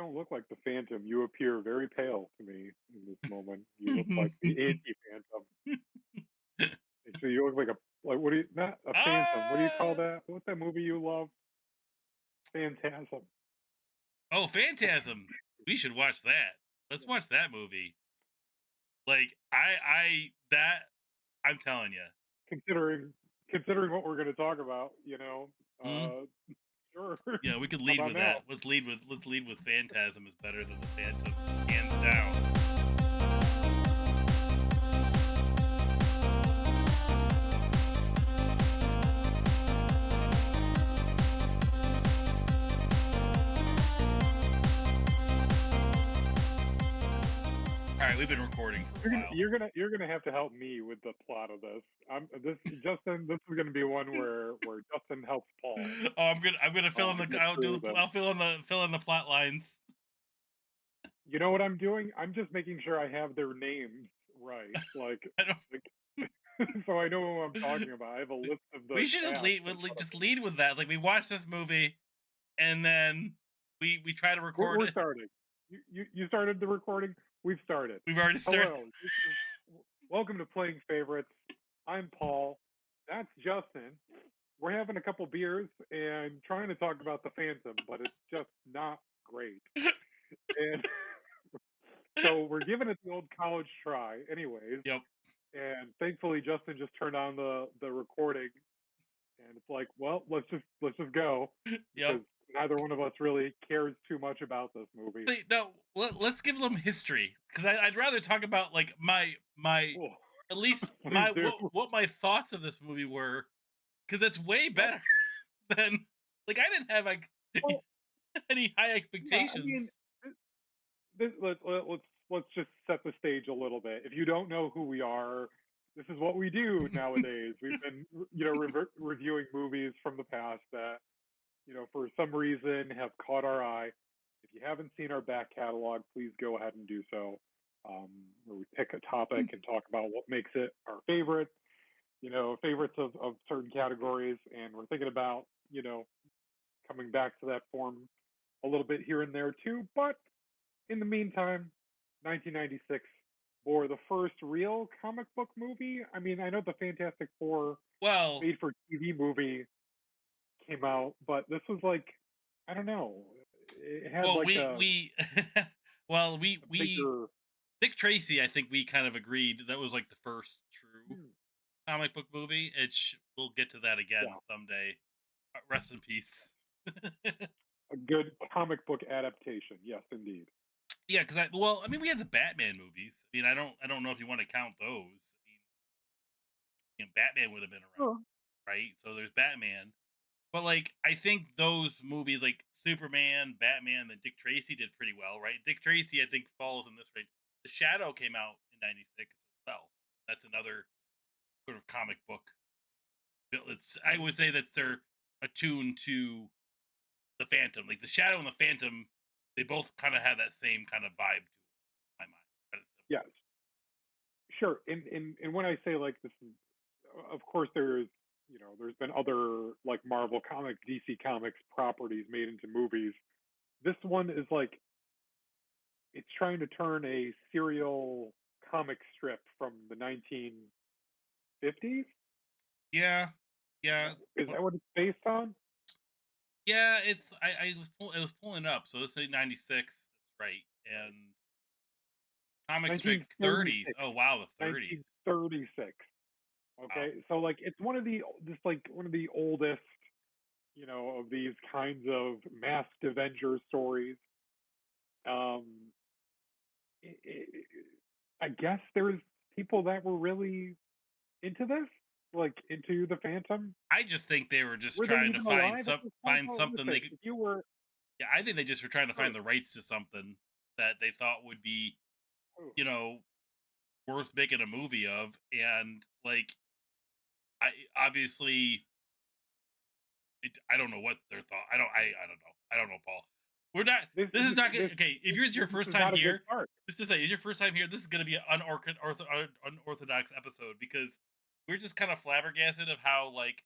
don't look like the Phantom. You appear very pale to me in this moment. You look like the anti-Phantom. So you look like a like what do you not a Phantom? What do you call Ah! that? What's that movie you love? Phantasm. Oh, Phantasm. We should watch that. Let's watch that movie. Like, I'm telling you. Considering considering what we're going to talk about, Mm, uh, sure. yeah, we could How lead about with now? that. Let's lead with Phantasm is better than the Phantom, hands down. All right, we've been recording for a while. You're gonna have to help me with the plot of this. I'm this Justin. This is gonna be one where Justin helps Paul Oh, I'm gonna fill in to the get I'll do through the this. I'll fill in the plot lines. You know what I'm doing? I'm just making sure I have their names right, I don't. like so I know who I'm talking about. I have a list of the We should just cast lead in with front of just me. lead with that. Like we watch this movie and then we try to record We're it. starting. You started the recording. We've started. We've already started. Hello. Welcome to Playing Favorites. I'm Paul. That's Justin. We're having a couple beers and trying to talk about the Phantom, but it's just not great. And so we're giving it the old college try, anyways. Yep. And thankfully, Justin just turned on the recording, and it's like, well, let's just go Yep. because neither one of us really cares too much about this movie. No, let's give them history because I'd rather talk about like my Cool. at least Please my do. what my thoughts of this movie were because it's way Yep. better than like I didn't have like Well, any high yeah. I mean, expectations. let's just set the stage a little bit. If you don't know who we are, this is what we do nowadays. We've been, reviewing movies from the past that, for some reason have caught our eye. If you haven't seen our back catalog, please go ahead and do so. Where we pick a topic and talk about what makes it our favorite, favorites of certain categories. And we're thinking about, coming back to that form a little bit here and there too. But in the meantime, 1996 bore the first real comic book movie. I mean, I know the Fantastic Four Well, made for TV movie came out, but this was like, I don't know, it had well, like we well a we bigger. Dick Tracy. I think we kind of agreed that was like the first true Hmm, comic book movie. We'll get to that again yeah, someday. Rest in peace. a good comic book adaptation. Yes, indeed. Yeah, because I mean, we had the Batman movies. I mean, I don't know if you want to count those. I mean, Batman would have been around, Sure. right? So there's Batman, but like, I think those movies, like Superman, Batman, and Dick Tracy, did pretty well, right? Dick Tracy, I think, falls in this range. The Shadow came out in '96 as well. That's another sort of comic book. I would say that they're attuned to the Phantom, like the Shadow and the Phantom. They both kind of have that same kind of vibe to them, in my mind. Kind of Yes, sure. And when I say like this, of course there's been other like Marvel comic, DC Comics properties made into movies. This one is like it's trying to turn a serial comic strip from the 1950s. yeah, yeah. Is But that what it's based on? yeah, I was pulling up. So this is '96. That's right. Right. And comic strip 30s. 1936. Oh wow, the 30s. 1936. Wow. Okay, so like it's one of the oldest, of these kinds of masked Avenger stories. Um, I guess there's people that were really into this, like into the Phantom. I just think they were just Were they trying to even alive at this point? find Well, let me something they think. could. If you were, Yeah, I think they just were trying to find oh, the rights to something that they thought would be, oh, you know, worth making a movie of, and like I obviously I don't know what their thought. I don't know. I don't know, Paul. We're not. this This is this not gonna. this Okay, if this, yours is your this first is time not a good here, start. just to say, is your first time here, this is gonna be an unorthodox episode because we're just kind of flabbergasted of how like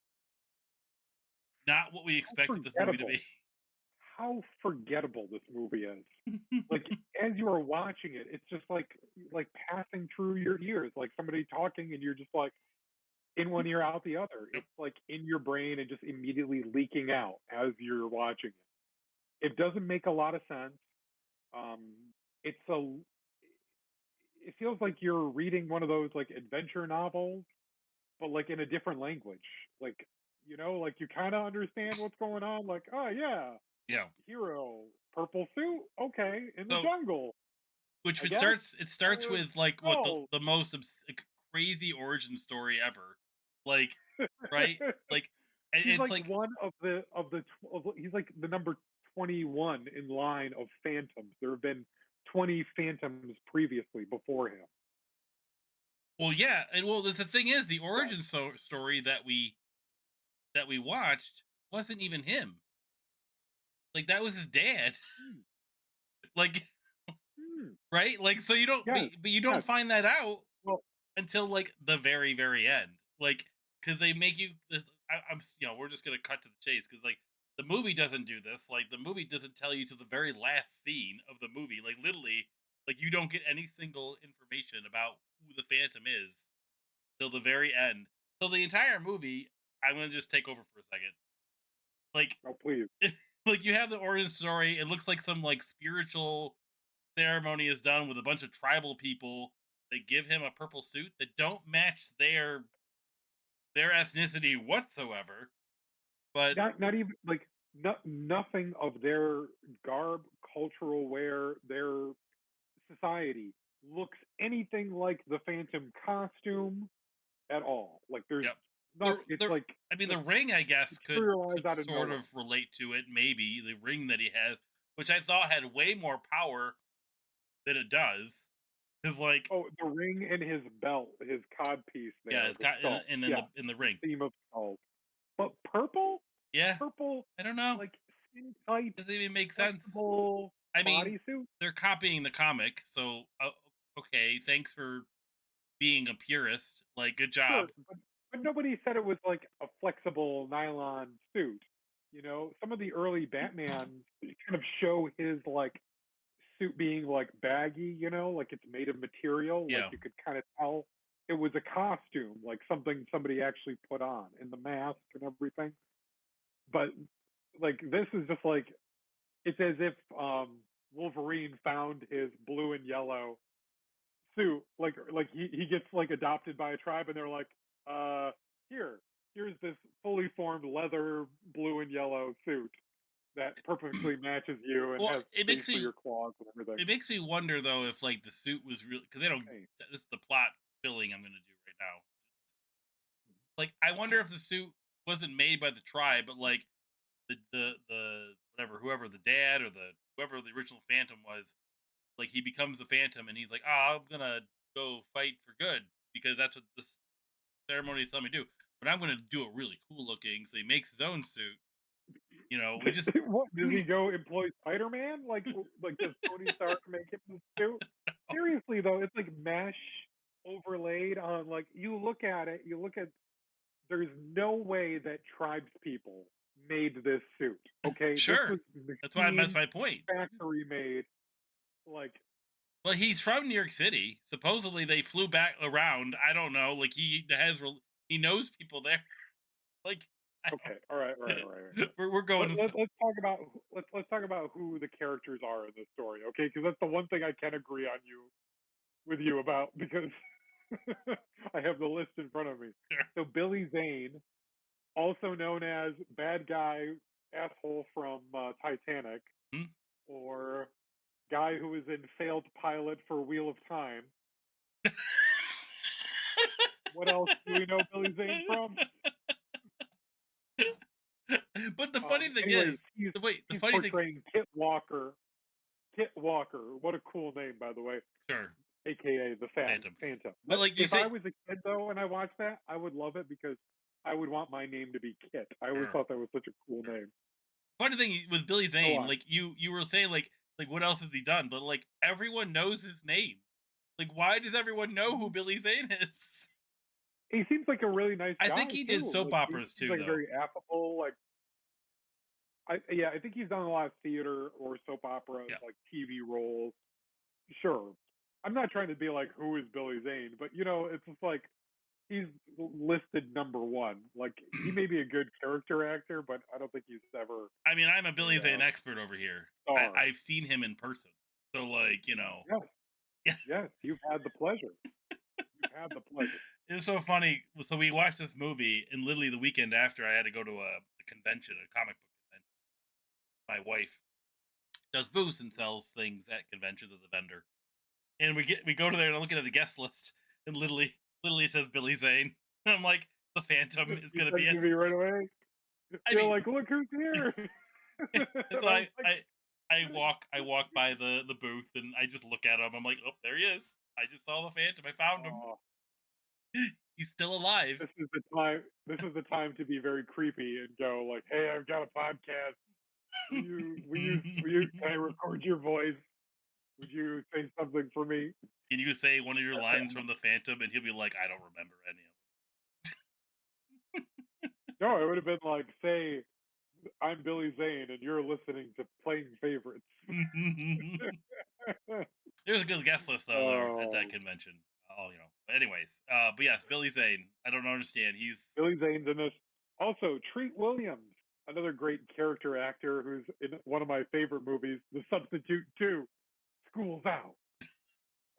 not what we How expected this movie to forgettable! be. how forgettable this movie is. Like, as you are watching it, it's just like passing through your ears, like somebody talking, and you're just like in one ear, out the other. Yep. It's like in your brain and just immediately leaking out as you're watching it. It doesn't make a lot of sense. It's a it feels like you're reading one of those like adventure novels, but like in a different language. Like, like you kind of understand what's going on. Like, oh yeah, Yeah. hero, purple suit, okay, in the So jungle, which I guess. it starts with like what Oh, the most like, crazy origin story ever. Like, right? Like he's it's like like, one he's like the number 21 in line of phantoms. There have been 20 phantoms previously before him. well, yeah, and well, the thing is, the Yeah. origin story that we watched wasn't even him. Like that was his dad. Hmm, Like, hmm. right? Like, so you don't, Yes, but you don't yes. find that out Well, until like the very end. Like, because they make you this. I'm, we're just gonna cut to the chase because like the movie doesn't do this. Like the movie doesn't tell you to the very last scene of the movie. Like literally, like you don't get any single information about who the Phantom is till the very end. So the entire movie, I'm gonna just take over for a second. Like, oh please. like you have the origin story. It looks like some like spiritual ceremony is done with a bunch of tribal people. They give him a purple suit that don't match their ethnicity whatsoever. But Not even like nothing of their garb, cultural wear, their society looks anything like the Phantom costume at all. Like there's yep, not. It's the like I mean the just ring I guess materialized could out of sort nowhere. of relate to it. Maybe the ring that he has, which I thought had way more power than it does, because like Oh, the ring and his belt, his cod piece yeah, there, it's the got skull. and then Yeah, the the ring. theme of skulls. But purple, Yeah, purple, I don't know. like skin tight, Doesn't even make sense. flexible I mean, bodysuit. they're copying the comic, so okay, thanks for being a purist. Like, good Sure, job. but nobody said it was like a flexible nylon suit. Some of the early Batman kind of show his like suit being like baggy, like it's made of material, like Yeah, you could kind of tell it was a costume, like something somebody actually put on in the mask and everything. But like this is just like it's as if Wolverine found his blue and yellow suit, like he gets like adopted by a tribe and they're like, uh, here, here's this fully formed leather blue and yellow suit that perfectly matches you and well, has space for your claws and everything. it makes me wonder though if like the suit was real because they don't. Hey, This is the plot filling I'm gonna do right now. Like, I wonder if the suit wasn't made by the tribe, but like the whatever whoever the dad or the whoever the original Phantom was, like he becomes a Phantom and he's like, oh, I'm gonna go fight for good because that's what this ceremony is telling me to do. But I'm gonna do it really cool looking, so he makes his own suit. We just what does he go employ Spider-Man? Like does Tony Stark make him this suit? Seriously though, it's like mesh overlaid on like you look at there's no way that tribes people made this suit. Okay, this sure. was That's machine my point. factory made. Like, Well, he's from New York City. Supposedly, they flew back around. I don't know. Like he knows people there. Like I okay, all right, all right, all right. All right. don't. We're going. Let's talk about who the characters are in this story. Okay, because that's the one thing I can agree on with you about because I have the list in front of me. So Billy Zane, also known as bad guy asshole from Titanic, Hmm? or guy who was in failed pilot for Wheel of Time. What else do we know Billy Zane from? But the funny thing Anyways, is, the he's funny thing is, portraying Kit Walker. Kit Walker, what a cool name, by the way, sure, aka the Phantom. Phantom. But But like you if I say, was a kid though, and I watched that, I would love it because I would want my name to be Kit. I always sure, thought that was such a cool sure. name. Funny thing with Billy Go Zane, on. like you were saying, like what else has he done? But like everyone knows his name. Like, why does everyone know who Mhm. Billy Zane is? He seems like a really nice I think guy he did too. soap Like he operas seems too, like though. very affable. Like yeah, I think he's done a lot of theater or soap operas, Yeah. like TV roles. Sure. I'm not trying to be like who is Billy Zane, but it's just like he's listed number one. Like he may be a good character actor, but I don't think he's ever I mean, I'm a Billy a Zane expert over here. star. I've seen him in person. So, like, Yes, yeah. yes, you've had the pleasure. You've had the pleasure. It was so funny. So we watched this movie, and literally the weekend after, I had to go to a convention, a comic book convention. My wife does booths and sells things at conventions as a vendor, and we go to there, and I'm looking at the guest list, and literally says Billy Zane. And I'm like, the Phantom is You going to be said at to me right this. away. I You're mean, like, look who's here. And so I was like, I walk by the booth, and I just look at him. I'm like, oh, there he is. I just saw the Phantom. I found him. oh, He's still alive. this is the time. This is the time to be very creepy and go like, hey, I've got a podcast. Will you? Can I record your voice? Would you say something for me? Can you say one of your lines from the Phantom? And he'll be like, I don't remember any No, it would have been like, say, I'm Billy Zane, and you're listening to Playing Favorites. of them. There's a good guest list though there at that Oh, convention. Oh, But anyways, but yes, Billy Zane. I don't understand. He's Billy Zane's in this. Also, Treat Williams, another great character actor who's in one of my favorite movies, The Substitute 2, School's Out.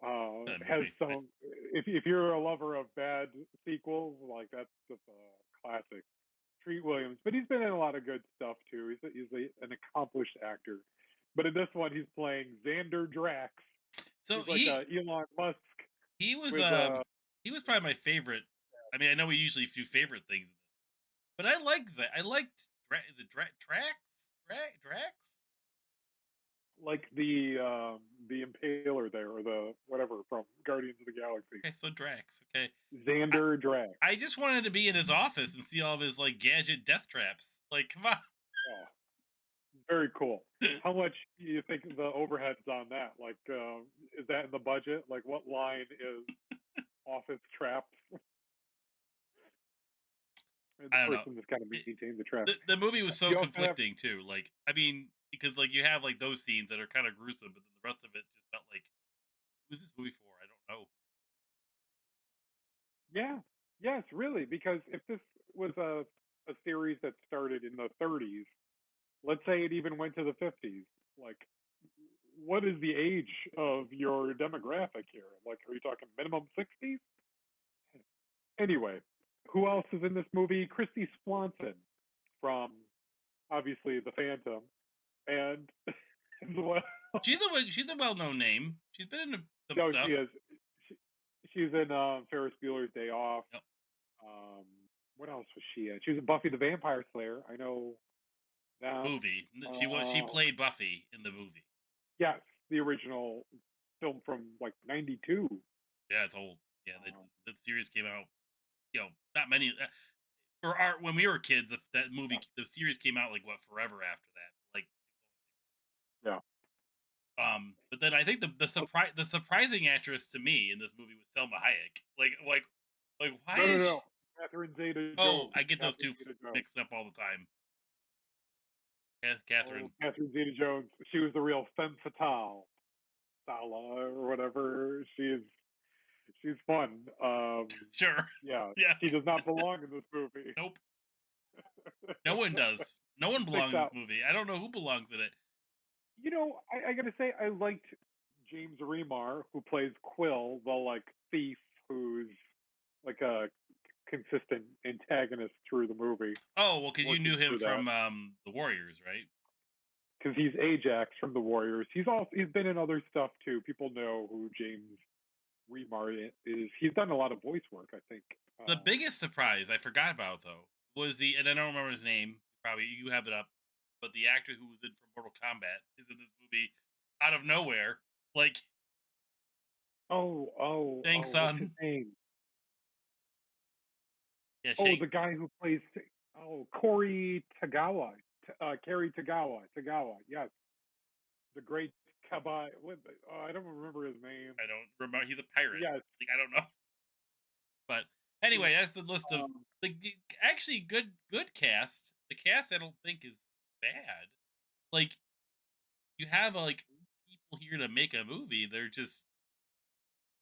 that Has movie. some. If you're a lover of bad sequels, like that's just a classic. Treat Williams, but he's been in a lot of good stuff too. An accomplished actor, but in this one he's playing Xander Drax. So He's like Elon Musk he was with he was probably my favorite. I mean, I know we usually do favorite things in this, but I like that. I liked is it Drax? like the Impaler there or the whatever from Guardians of the Galaxy. Okay, so Drax. Okay, I, Xander Drax. I just wanted to be in his office and see all of his like gadget death traps. Like, come on. Oh, very cool. How much do you think the overhead's on that? Like, is that in the budget? Like, what line is office traps? And the I don't know. person that's got to It, maintain the trap. the movie was so You also have conflicting too. Like, I mean, because like you have like those scenes that are kind of gruesome, but then the rest of it just felt like, who's this movie for? I don't know. yeah, yes, really, because if this was a series that started in the 30s, let's say it even went to the 50s, like what is the age of your demographic here? Like, are you talking minimum 60s? Anyway, who else is in this movie? Christy Swanson from obviously The Phantom, and as well, She's a well known name. She's been in some no, she stuff. is. She, she's in Ferris Bueller's Day Off. Yep. Um, what else was she in? She was in Buffy the Vampire Slayer. I know that. Movie. She Uh, played Buffy in the movie. yes, the original film from like '92. Yeah, it's old. Yeah, Um, the series came out. Not many. For our when we were kids, that movie, yeah, the series came out like what forever after that. Like, yeah. but then I think the surprising actress to me in this movie was Selma Hayek. Like why No, no, is no. she? Catherine Oh, Zeta-Jones. I get those Catherine two Zeta-Jones. mixed up all the time. Oh, Catherine, Catherine Zeta-Jones. She was the real femme fatale, Sala or whatever. She's fun. sure, Yeah, yeah, she does not belong in this movie. nope, no one does. No one Sticks belongs in this out. movie. I don't know who belongs in it. I gotta say, I liked James Remar, who plays Quill, the like thief who's like a consistent antagonist through the movie, Oh well, because you working knew him through that. from the Warriors, right? Because he's Ajax from the Warriors. He's been in other stuff too. People know who James Remar is. He's done a lot of voice work, I think. The biggest surprise I forgot about though was and I don't remember his name. Probably you have it up, but the actor who was in for Mortal Kombat is in this movie out of nowhere. Like, Shang what's his Tsung. name? Yeah, Oh, Shang. the guy who plays Corey Tagawa, Kerry Tagawa. Yes, the great Kabai. I don't remember his name. I don't remember. He's a pirate. Yes, Like, I don't know. But yes. anyway, that's the list of Um, actually good cast. The cast I don't think is. bad. Like you have like people here to make a movie. They're just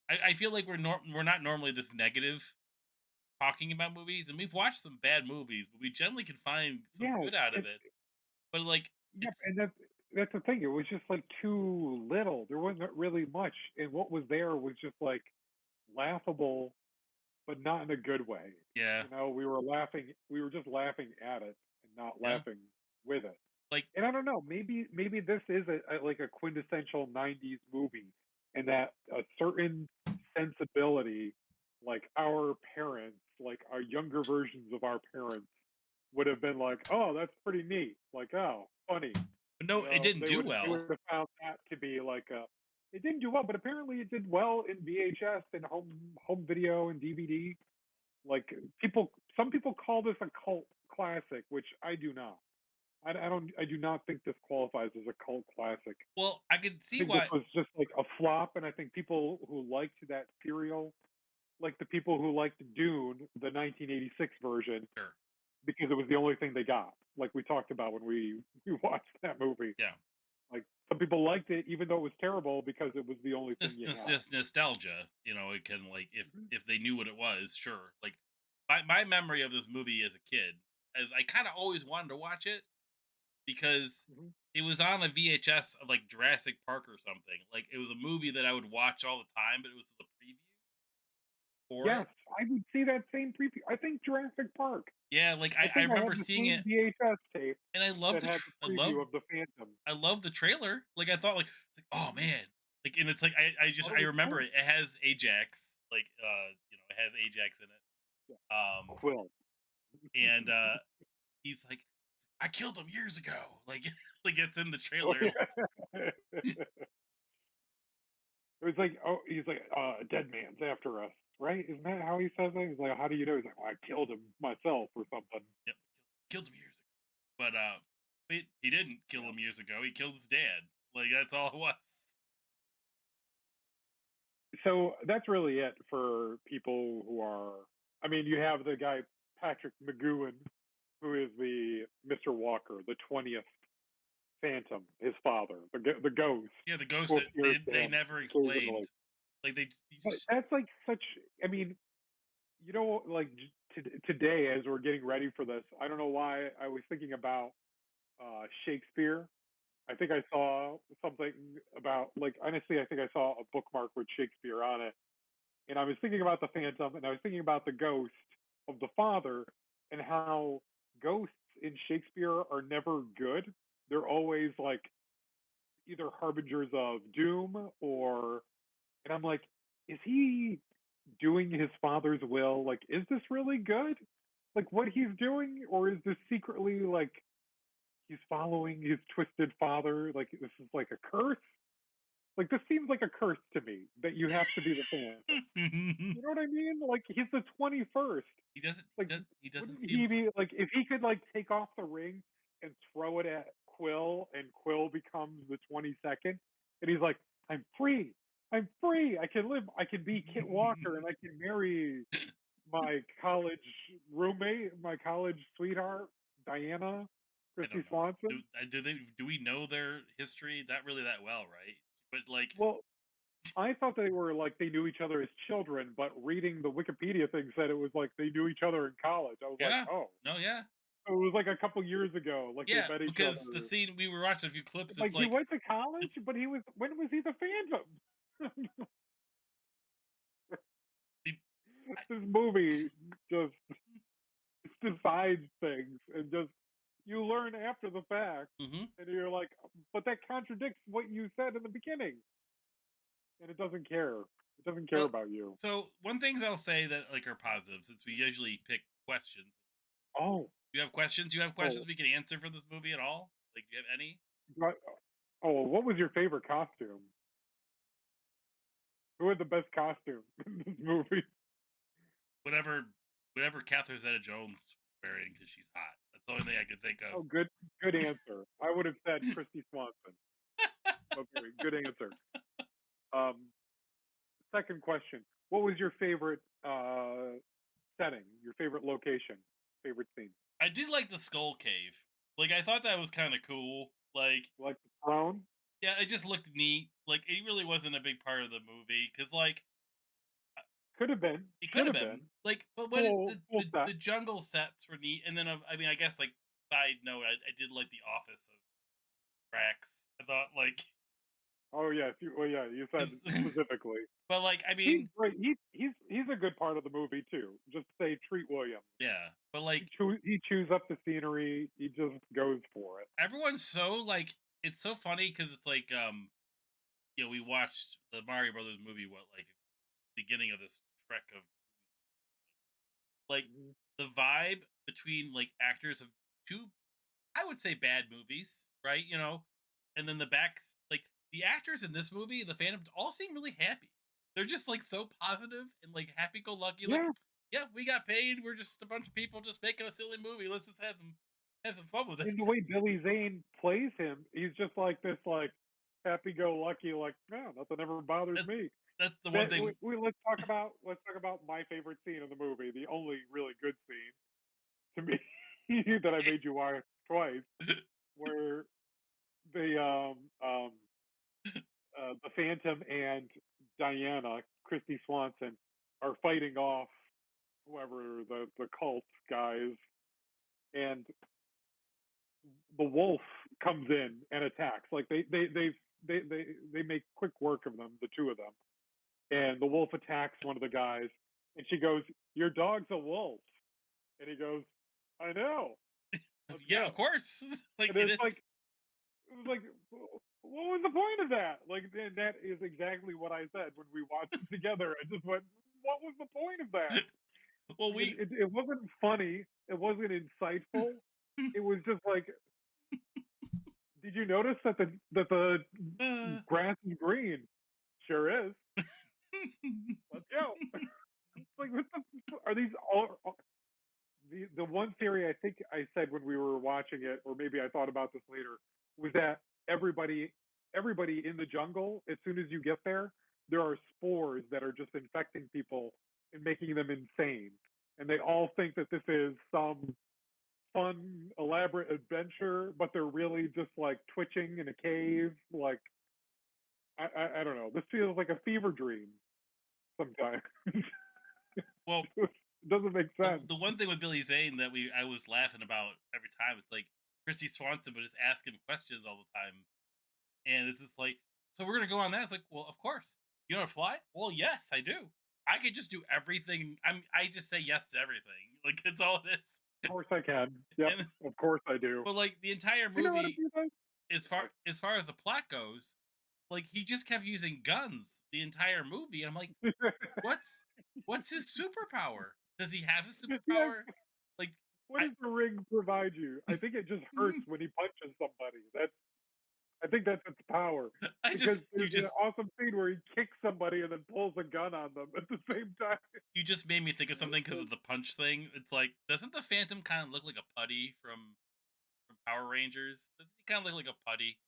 I feel like we're not normally this negative talking about movies, and we've watched some bad movies, but we generally can find some Yeah, good out of it's it. But like yep, it's and that's the thing. It was just like too little. There wasn't really much, and what was there was just like laughable, but not in a good way. yeah, You know, we were laughing. We were just laughing at it and not yeah. laughing with it. Like And I don't know, maybe this is like a quintessential '90s movie, and that a certain sensibility, like our parents, like our younger versions of our parents, would have been like, "Oh, that's pretty neat." Like, "Oh, funny." but You no, it know, didn't do they well. would have found that to be like a. It didn't do well, but apparently it did well in VHS and home video and DVD. Like some people call this a cult classic, which I do not. I do not think this qualifies as a cult classic. Well, I could I see think this why. was just like a flop, and I think people who liked that serial, like the people who liked Dune, the 1986 version, Sure. because it was the only thing they got. Like we talked about when we watched that movie. Yeah. Like some people liked it, even though it was terrible, because it was the only thing you had. This nostalgia, it can like Mhm, if they knew what it was, sure. Like my memory of this movie as a kid, as I kind of always wanted to watch it because mhm. it was on a VHS of like Jurassic Park or something. Like it was a movie that I would watch all the time, but it was the preview for Yes, it. I would see that same preview. I think Jurassic Park. Yeah, like I I think I remember have the seeing same it VHS tape and I love that had the preview of the Phantom. I love the trailer. Like I thought like oh Mhm. man. Like and it's like I just Thought it I was remember cool. it. It has Ajax, like it has Ajax in Yeah, it. Quill. And he's like, I killed him years ago. Like like it's in the Oh, trailer. yeah. It was like, oh, he's like, dead man's after us, right? Isn't that how he says it? He's like, how do you know? He's like, well, I killed him myself or something. Yep, killed him years ago. But he didn't kill Yeah. him years ago. He killed his dad. Like that's all it was. So that's really it for people who are. I mean, you have the guy Patrick McGowan, who is the Mr. Walker, the 20th Phantom, his father, the ghost, Yeah, the ghost who that appears to they him never occasionally. explained. Like he But just that's like such. I mean, like today as we're getting ready for this, I don't know why I was thinking about Shakespeare. I think I saw something about like honestly, I think I saw a bookmark with Shakespeare on it, and I was thinking about the Phantom, and I was thinking about the ghost of the father, and how ghosts in Shakespeare are never good. They're always like either harbingers of doom or, and I'm like, is he doing his father's will? Like, is this really good? Like what he's doing, or is this secretly like he's following his twisted father? Like this is like a curse? Like this seems like a curse to me that you have to be the Phantom. You know what I mean? Like he's the 21st. Like he doesn't wouldn't seem he be like if he could like take off the ring and throw it at Quill and Quill becomes the 22nd and he's like, I'm free. I'm free. I can live. I can be Kit Walker and I can marry my college roommate, my college sweetheart, Diana, I Christy don't know. Swanson. Do we know their history that really that well, right? But like Well, I thought they were like they knew each other as children, but reading the Wikipedia thing said it was like they knew each other in college. I was like, yeah. oh, No, yeah. so it was like a couple years ago. Like they Yeah, met each because the other. scene we were watching a few clips, Like it's he like went to college, it's but he was when was he the Phantom? he, I, This movie just decides things and just you learn after the fact, mhm. and you're like, but that contradicts what you said in the beginning, and it doesn't care. It doesn't care So about you. so one things I'll say that like are positive since we usually pick questions. Oh, You have questions? You have oh, questions we can answer for this movie at all? Like, do you have any? right. Oh, what was your favorite costume? Who had the best costume in this movie? Whatever, whatever Catherine Zeta-Jones was wearing because she's hot. That's the only thing I could think of. Oh, good answer. I would have said Christy Swanson. Okay, good answer. Um, Second question: what was your favorite setting? Your favorite location? Favorite scene? I did like the Skull Cave. Like, I thought that was kind of cool. Like, Like the throne. yeah, it just looked neat. Like, it really wasn't a big part of the movie because, like, Could have been. it could Should have have been. been. Like, but when Full full set. the jungle sets were neat, and then I mean, I guess like side note, I did like the office of Drax. I thought like, Oh yes. Well, yeah. You said 'cause- specifically. but like, I He's mean, great. He's a good part of the movie too. Just say Treat Williams. yeah, but He like he chews up the scenery. He just goes for it. everyone's so like, it's so funny because it's like, we watched the Mario Brothers movie, what, like beginning of this trek of like Mhm. the vibe between like actors of two, I would say, bad movies, right? And then the backs, like the actors in this movie, the Phantom, all seem really happy. They're just like so positive and like happy go lucky. Like, Yeah. yeah, we got paid. We're just a bunch of people just making a silly movie. Let's just have some fun with And it. the way Billy Zane plays him, he's just like this, like happy-go-lucky, like no, nothing ever bothers That's, me. that's the one That thing. let's talk about my favorite scene in the movie, the only really good scene to me that I Okay. made you watch twice, where the the Phantom and Diana, Christy Swanson, are fighting off whoever the cult guys, and the wolf comes in and attacks. Like they make quick work of them, the two of them, and the wolf attacks one of the guys, and she goes, "Your dog's a wolf," and he goes, "I know, let's Yeah, of go." course. Like And it it's is. like it was like, what was the point of that? Like, and that is exactly what I said when we watched it together. I just went, what was the point of that? Well, Like, we. it wasn't funny. It wasn't insightful. It was just like, did you notice that the uh, grass is green? Sure is. Let's go. Like, what the, are these all? The one theory I think I said when we were watching it, or maybe I thought about this later, was that everybody in the jungle, as soon as you get there are spores that are just infecting people and making them insane, and they all think that this is some fun, elaborate adventure, but they're really just like twitching in a cave. Like I don't know. This feels like a fever dream sometimes. well, It doesn't make sense. the one thing with Billy Zane that I was laughing about every time, it's like Christy Swanson would just ask him questions all the time, and it's just like, so we're gonna go on that. It's like, well, of course. You know how to fly? Well, yes, I do. I could just do everything. I just say yes to everything. Like it's all it is. Of course I can. Yep. And Of course I do. but like the entire You know how to movie, do that? as far as the plot goes, like he just kept using guns the entire movie. And I'm like, what's his superpower? Does he have a Yes. superpower? Like What I does the ring provide you? I think it just hurts when he punches somebody. I think that's its power. I Because just there's an awesome scene where he kicks somebody and then pulls a gun on them at the same time. you just made me think of something because of the punch thing. It's like, doesn't the Phantom kind of look like a putty from Power Rangers? Doesn't he kind of look like a putty?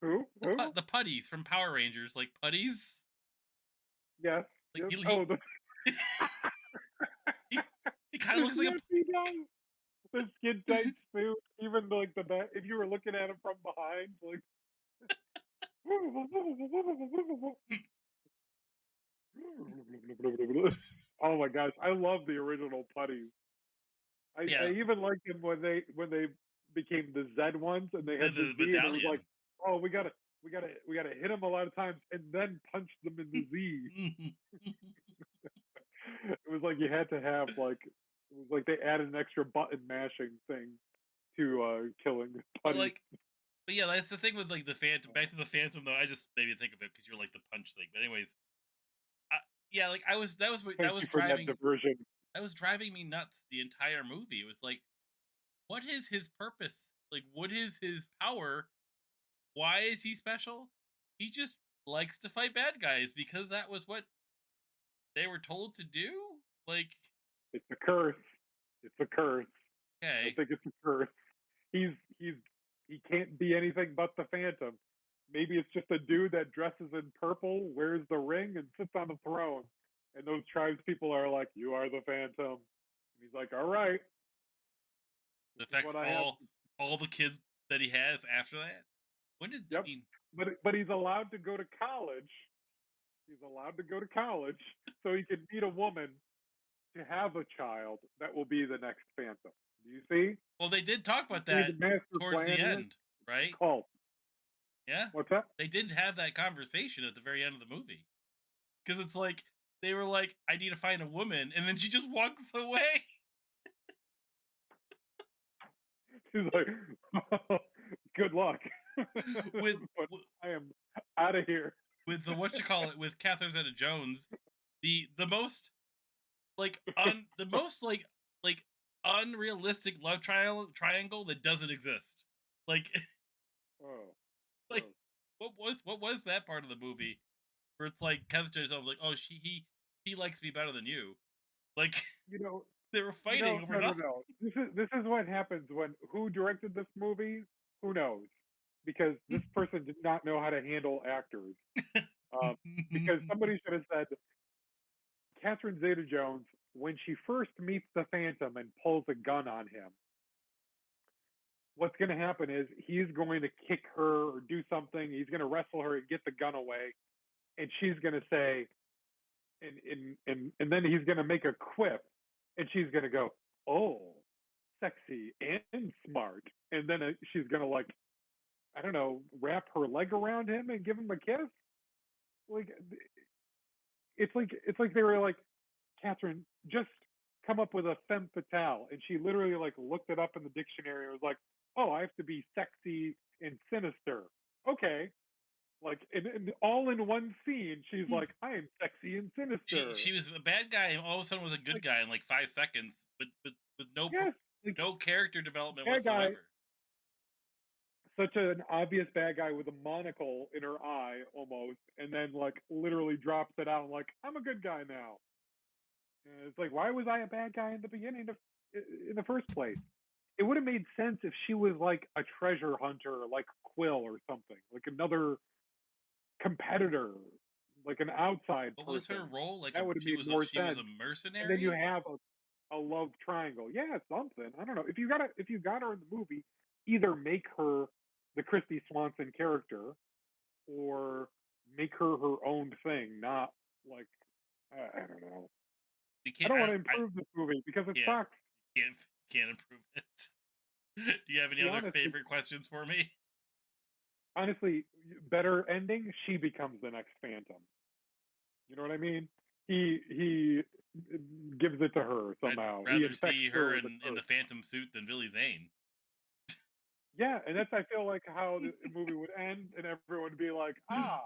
Who? Who? The putties from Power Rangers, like putties. Yes. Like Yes. he Oh, the he, he kind of looks like a yes, he does. The skin tight suit, even like the back. If you were looking at him from behind, like. Oh my gosh, I love the original putties. I yeah, even liked them when they became the Z ones and they had the the Z and it was like, medallion. oh, we gotta hit them a lot of times and then punch them in the Z. It was like you had to have like it was like they added an extra button mashing thing to killing but putties. like, but yeah, that's the thing with like the Phantom. Back to the Phantom though, I just made me think of it because you're like the punch thing. But anyways, I, yeah, like I was that Thank was you for that driving diversion. that was driving me nuts the entire movie. It was like, what is his purpose? Like, what is his power? Why is he special? He just likes to fight bad guys because that was what they were told to do. Like, It's a curse. It's a curse. I okay, think it's a curse. He's he can't be anything but the Phantom. Maybe it's just a dude that dresses in purple, wears the ring, and sits on the throne. And those tribes people are like, "You are the Phantom." And he's like, "All right, this is affects what I have." all. all the kids that he has after that. When did I Yep. mean? But he's allowed to go to college. He's allowed to go to college so he can meet a woman to have a child that will be the next Phantom. Do you see? Well, they did talk You about see the that master towards the plan here? end, It's a right? cult. Yeah, What's that? they did have that conversation at the very end of the movie because it's like they were like, "I need to find a woman," and then she just walks away He's like, good luck. with But I am out of here. with the what you call it with Catherine Zeta-Jones, the most the most like unrealistic love triangle that doesn't exist. Like Oh, like gross. what was that part of the movie where it's like Catherine Zeta-Jones was like, oh he likes me better than you. Like You know, they were you fighting know, over no, no, nothing. no. This is what happens when who directed this movie? Who knows? Because this person did not know how to handle actors. Um, because somebody should have said, Catherine Zeta-Jones, when she first meets the Phantom and pulls a gun on him, what's going to happen is he's going to kick her or do something. He's going to wrestle her and get the gun away, and she's going to say, and then he's going to make a quip, and she's going to go, "Oh, sexy and smart," and then she's going to like, I don't know, wrap her leg around him and give him a kiss. Like it's like they were like, Catherine, just come up with a femme fatale. And she literally like looked it up in the dictionary and was like, oh, I have to be sexy and sinister. Okay. Like, and all in one scene, she's like, I am sexy and She sinister. was a bad guy and all of a sudden was a good Like, guy in like 5 seconds, but with yes, like no character development bad guy, whatsoever. such an obvious bad guy with a monocle in her eye almost, and then like literally drops it out like, I'm a good guy now. And it's like, why was I a bad guy in the beginning in the first place? It would have made sense if she was like a treasure hunter, like Quill or something, like another competitor, like an outside What was her person. role? Like That would have made more she was a sense. And then you mercenary? have a love triangle. Yeah, something. I don't know. If you got her in the movie, either make her the Christy Swanson character or make her her own thing, not like I don't know. You I can't don't want to I improve this movie because it can't sucks. can't improve it. Do you have To any be other honest, favorite questions for me? honestly, better ending. She becomes the next Phantom. You know what I mean? He gives it to her I'd somehow. He rather infects see her her with a in curse. the phantom suit than Billy Zane. Yeah, and that's I feel like how the movie would end, and everyone would be like, "Ah,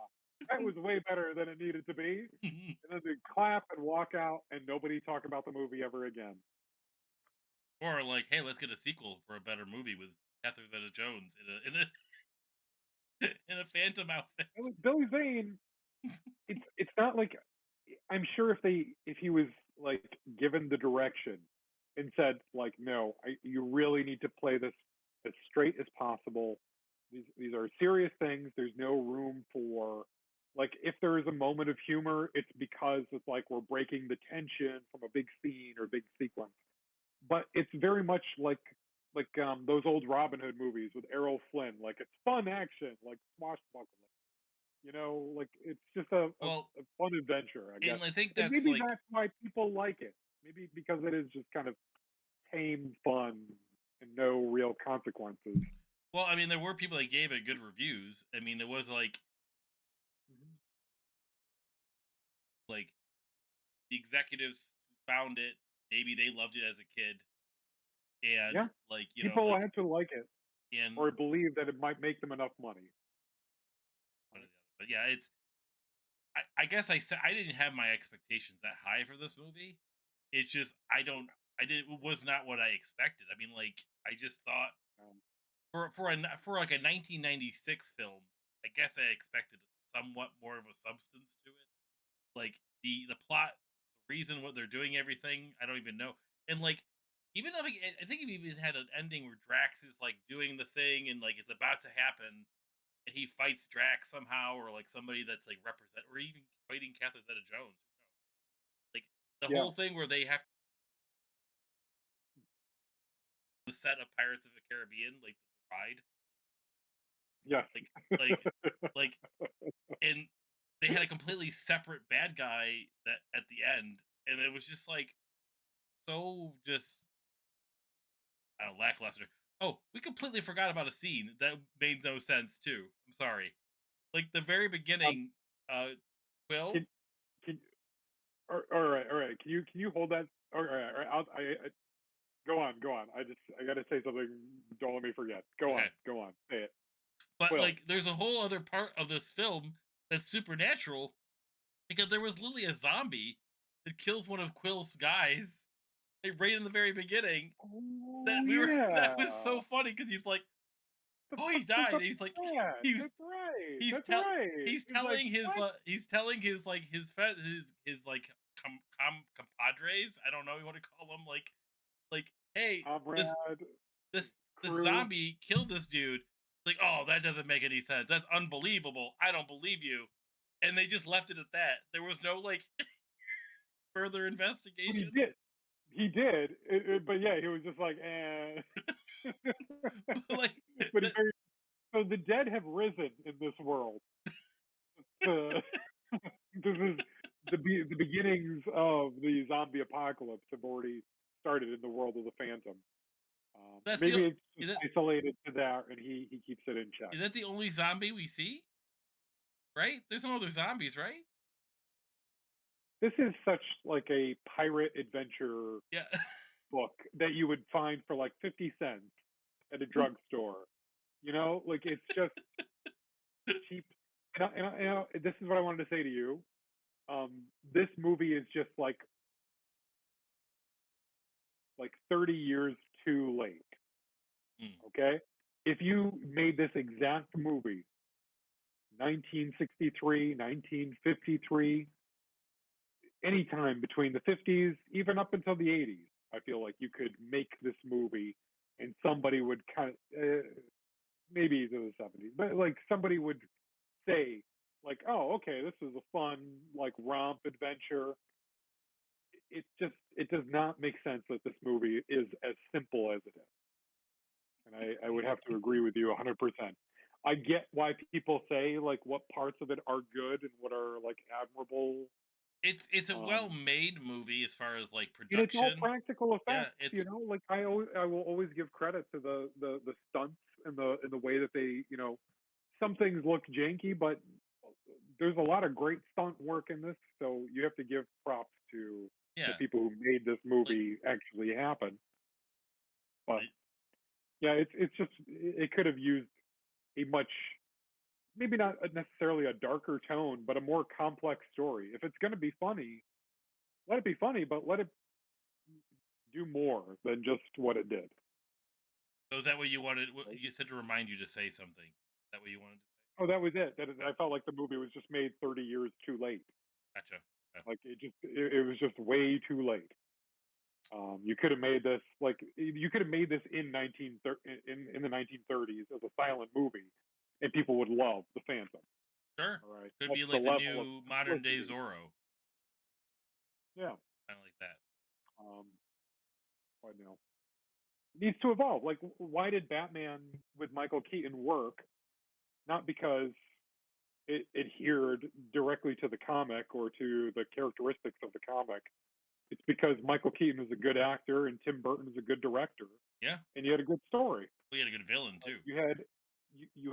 that was way better than it needed to be," and then they clap and walk out, and nobody talk about the movie ever again. Or like, hey, let's get a sequel for a better movie with Catherine Zeta-Jones in a phantom outfit. Billy Zane, it's not like I'm sure if he was like given the direction and said like, no, you really need to play this as straight as possible. These are serious things. There's no room for like if there is a moment of humor, it's because it's like we're breaking the tension from a big scene or big sequence. But it's very much like those old Robin Hood movies with Errol Flynn. Like it's fun action, like swashbuckling. Like it's just Well, a fun adventure, I guess. and I think And that's maybe like, that's why people like it. Maybe because it is just kind of tame fun and no real consequences. well, I mean, there were people that gave it good reviews. I mean, it was Mhm. like the executives who found it, maybe they loved it as a kid, and Yeah, people like had to like it and or believe that it might make them enough money. one or Right? the other. But yeah, it's I guess I said I didn't have my expectations that high for this movie. It's just I didn't it was not what I expected. I mean, like I just thought Um, for like a 1996 film, I guess I expected somewhat more of a substance to it. Like the plot, the reason what they're doing everything, I don't even know. And like even if I think it even had an ending where Drax is like doing the thing and like it's about to happen and he fights Drax somehow or like somebody that's like represent or even fighting Catherine Zeta Jones. Who knows? Like the yeah, whole thing where they have the set of Pirates of the Caribbean, like the ride, Yes. like like like, and they had a completely separate bad guy that at the end, and it was just like so just I don't know, lackluster. Oh, we completely forgot about a scene that made no sense too. I'm sorry. Like the very um, beginning, uh, Quill. can can all right, all right. Can you hold that? All right, all right. I go on, go on. I gotta say something. Don't let me forget. Okay, Go on. Say it. but Quill. like, there's a whole other part of this film that's supernatural because there was literally a zombie that kills one of Quill's guys, like right in the very beginning. Oh That we were yeah. that was so funny because he's like, The "Oh, he fuck died." was And he's like, that? he was That's right. he's That's tell right. He's like, what? he's telling his like his like compadres. I don't know what to call them. Like, hey, Comrade, this crew. zombie killed this dude. Like, oh, that doesn't make any sense. That's unbelievable. I don't believe you. And they just left it at that. There was no like further But he investigation. did. He did. But yeah, he was just like, eh. Like But he that, very, so the dead have risen in this world. Uh, this is the beginnings of the zombie apocalypse have already started in the world of the Phantom. that's the Maybe it's just is that isolated to that, and he keeps it in check. is that the only zombie we see? Right? There's no other zombies, right? This is such like a pirate adventure Yeah. book that you would find for like 50 cents at a drugstore. You know, like it's just cheap. This is what I wanted to say to you. This movie is just like 30 years too late. Mm. Okay, if you made this exact movie, 1963, 1953, anytime between the 50s, even up until the 80s, I feel like you could make this movie, and somebody would kind of maybe even the 70s, but like somebody would say like, oh, okay, this is a fun like romp adventure. It does not make sense that this movie is as simple as it is, and I would have to agree with you 100%. I get why people say like what parts of it are good and what are like admirable. It's a Um, well-made movie as far as like and it's all production. practical Yeah, effects, it's like I will always give credit to the stunts and the way that they, some things look janky, but there's a lot of great stunt work in this, so you have to give props to the yeah. people who made this Like movie actually happen. But like, yeah, it's just it could have used a much, maybe not necessarily a darker tone, but a more complex story. If it's going to be funny, let it be funny, but let it do more than just what it did. so is that what you wanted? What Right? you said to remind you to say something. Is that what you wanted to Oh, that was it. say? I felt like the movie was just made 30 years too late. Gotcha. Okay. Like it was just way too late. You could have made this like you could have made this in the 1930s as a silent movie, and people would love the Phantom. Sure. All right, Could that's be the like the level of new modern day simplicity. Zorro. Yeah. Kind of like that. Um, I know it needs to evolve. Like, why did Batman with Michael Keaton work? Not because it adhered directly to the comic or to the characteristics of the comic. It's because Michael Keaton is a good actor and Tim Burton is a good director, Yeah. and you had a good story. We had a good villain Like too. you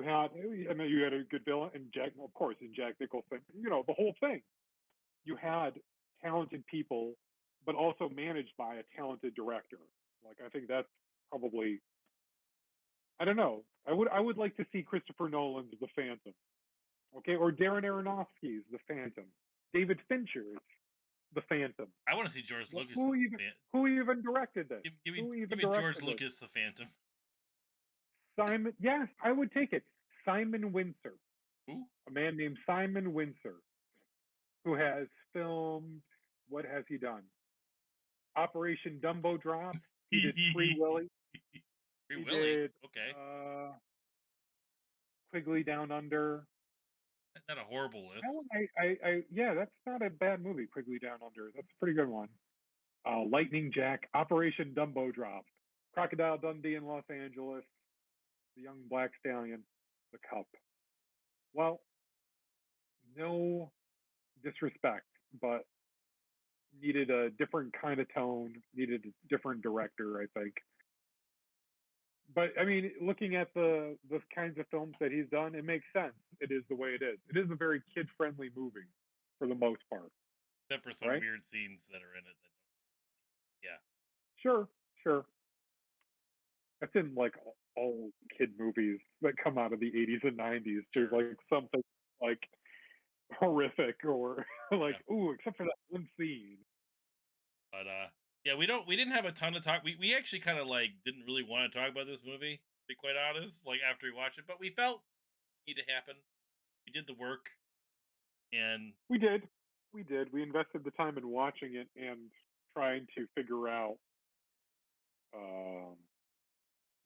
had, I mean, you had a good villain and Jack, of course, and Jack Nicholson. The whole thing. You had talented people, but also managed by a talented director. Like I think that's probably, I don't know. I would like to see Christopher Nolan's The Phantom, okay, or Darren Aronofsky's The Phantom, David Fincher's The Phantom. I want to see George Well, Lucas as the fan. who even directed this? Who Give even me George directed this? Lucas the Phantom. Simon. Yes, I would take it. Simon Windsor, Who? a man named Simon Windsor, who has filmed. What has he done? Operation Dumbo Drop. He did Free Free Willy. He Willy. did Okay. Quigley Down Under. Not a horrible That list. one, yeah, that's not a bad movie. Quigley Down Under. That's a pretty good one. Lightning Jack, Operation Dumbo Drop, Crocodile Dundee in Los Angeles, the young black stallion, the cup. Well, no disrespect, but needed a different kind of tone, needed a different director, I think. But I mean, looking at the kinds of films that he's done, it makes sense. It is the way it is. It is a very kid friendly movie for the most part, except for some right? weird scenes that are in it. That, yeah, Sure, sure. That's in like all kid movies that come out of the 80s and 90s. There's sure. like something like horrific or like Yeah. ooh, except for that one scene. But yeah, we didn't have a ton to talk. We actually kind of like didn't really want to talk about this movie, to be quite honest, like after we watched it, but we felt it needed to happen. We did the work, and We did. We did. We invested the time in watching it and trying to figure out um,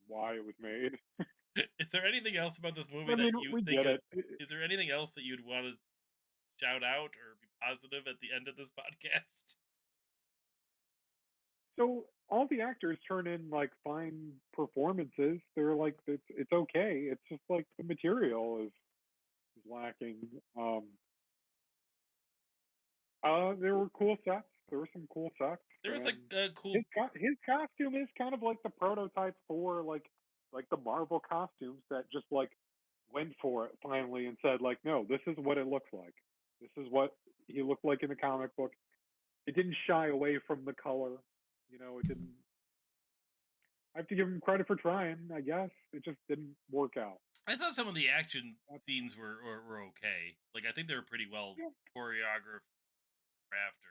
why it was made. is there anything else about this movie I mean, that you we think get it. is there anything else that you'd want to shout out or be positive at the end of this podcast? So all the actors turn in like fine performances. They're like it's okay. It's just like the material is lacking. There were cool sets. There were some cool sets, There was like and a cool his costume is kind of like the prototype for like the Marvel costumes that just like went for it finally and said like, no, this is what it looks like. This is what he looked like in the comic book. It didn't shy away from the color. You know, it didn't. I have to give him credit for trying. I guess it just didn't work out. I thought some of the action That's scenes were okay. Like I think they were pretty well yeah, choreographed after.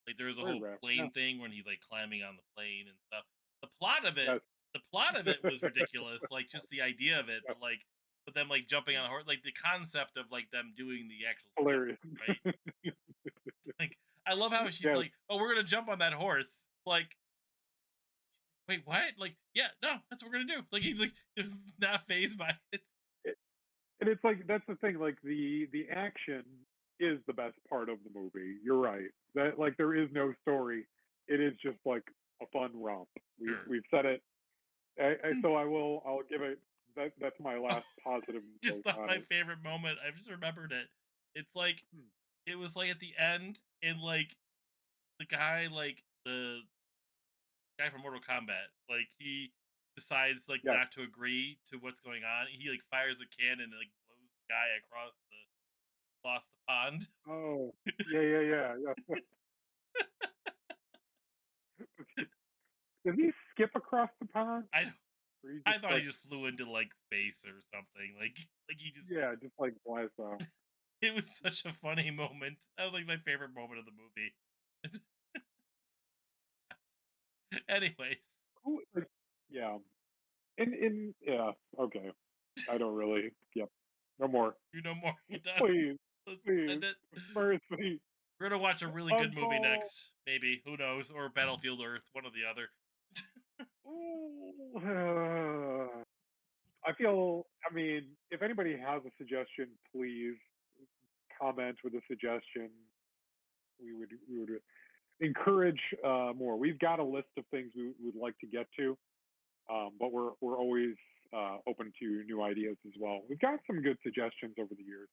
Like there was a very whole rare. Yeah, plane thing when he's like climbing on the plane and stuff. The plot of it, yes, the plot of it was ridiculous. Like just the idea of it, yes, but them like jumping on a horse, like the concept of like them doing the actual stunt, hilarious. right? Like I love how she's Yes, like, "Oh, we're gonna jump on that horse." Like, wait, what? Like, yeah, no, that's what we're gonna do. Like he's like just not phased by it. and it's like that's the thing. Like the action is the best part of the movie. You're right. That like there is no story. It is just like a fun romp. Sure. We've said it. So I'll give it that. That's my last positive Just note thought on my it. favorite moment. I just remembered it. It's like Hmm. it was like at the end, and like the guy, like the guy from Mortal Kombat, like he decides like Yes. not to agree to what's going on. He like fires a cannon and like blows the guy across the pond. Oh. Yeah. Yeah. Yeah. Yeah. Did he skip across the pond, I don't- or he I just thought he like just flew into like space or something. Like he just yeah, just like flies off? it was such a funny moment. That was like my favorite moment of the movie. It's, anyways, Who like yeah. In yeah. Okay. I don't really. Yep. No more. you know more. We're done. Please. Let's Please. end it. Mercy. We're gonna watch a really good movie Uncle. next, maybe. Who knows? Or Battlefield Earth, one or the other. Ooh. I feel. I mean, if anybody has a suggestion, please comment with a suggestion. We would encourage more. We've got a list of things we would like to get to, but we're always open to new ideas as well. We've got some good suggestions over the years.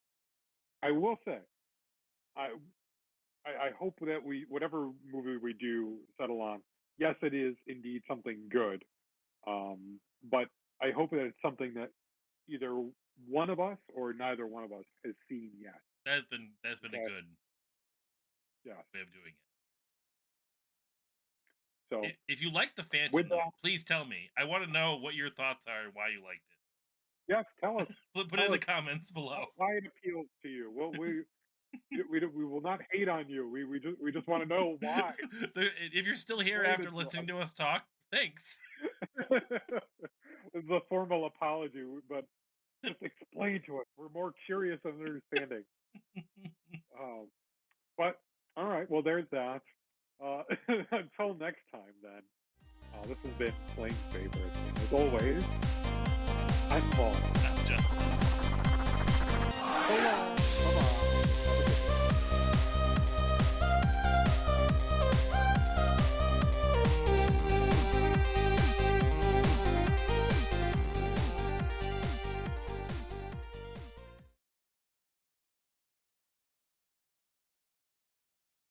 I will say, I I hope that we whatever movie we do settle on, yes, it is indeed something good. But I hope that it's something that either one of us or neither one of us has seen yet. That's been a Okay. good Yeah. way of doing So it. If you like the with Phantom, though, that, please tell me. I want to know what your thoughts are and why you liked yes, tell us, it. Put it in tell the us comments below. why it appeals to you. Well, we will not hate on you. We just want to know why. If you're still here Explain after it to listening to us talk, thanks. us. It's a formal apology, but just explain to us. We're more curious and understanding. Um, but all right, well, there's that. Until next time, then. This has been Plain Favorites. As always, I'm Paul. Not just. So long.